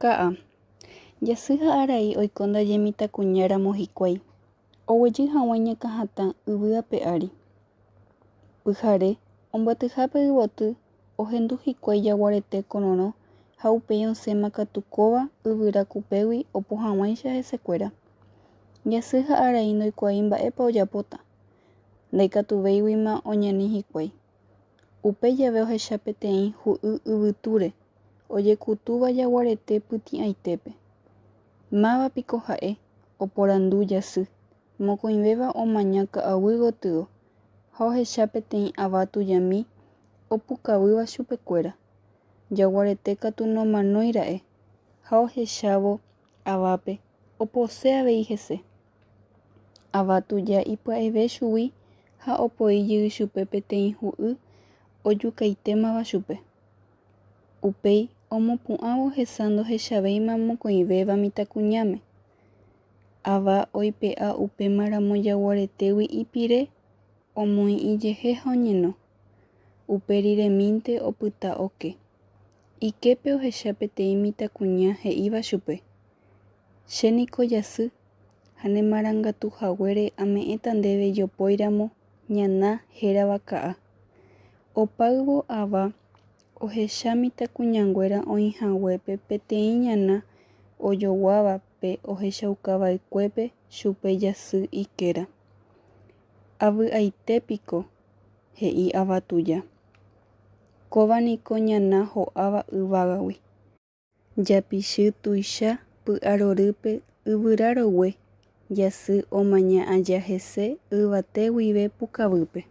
Ka'a. Jasy ha arai oiko ndaje mitãkuñáramo hikuái. Oguejy hag̃ua ñakãhatã yvy ape ári. Pyhare omboatyhápe yvoty ohendu hikuái jaguarete korõrõ ha upéi osẽma katu kóva yvyra kupégui opohãg̃uáicha hesekuéra. Jasy ha arai ndoikuaái mba'épa ojapóta. Ndaikatuvéiguima oñani hikuái. Upe jave ohecha peteĩ hu'y yvytúre ojekutúva jaguarete pytĩaitépe. Mávapiko ha'e oporandu Jasy. Mokõivéva omaña ka'aguy gotyo ha ohecha peteĩ ava tujami opukavýva chupekuéra. Jaguarete katu nomanóira'e ha ohechávo avápe opose avei hese. Ava tuja ipya'eve chugui ha opoijey chupe peteĩ hu'y ojukaitémava chupe. Upéi omopu'ãvo hesa ndohechavéima mokõivéva mitãkuñáme. Ava oipe'a upémaramo jaguaretégui ipire omoĩ ijehe ha oñeno. Upe riremínte opyta oke. Iképe ohecha peteĩ mitãkuña he'íva chupe. Chéniko Jasy ha nemarangatuhaguére ame'ẽta ndéve jopóiramo ñana hérava ka'a. Opáyvo ava ohecha mitãkuñanguéra oĩhaguépe peteĩ ñana ojoguáva pe ohechaukava'ekuépe chupe Jasy ikéra. Avy'aitépiko, he'i ava tuja. Kóvaniko ñana ho'áva yvágagui. Japichy tuicha py'arorýpe yvyrarogue Jasy omaña aja hese yvate guive pukavýpe.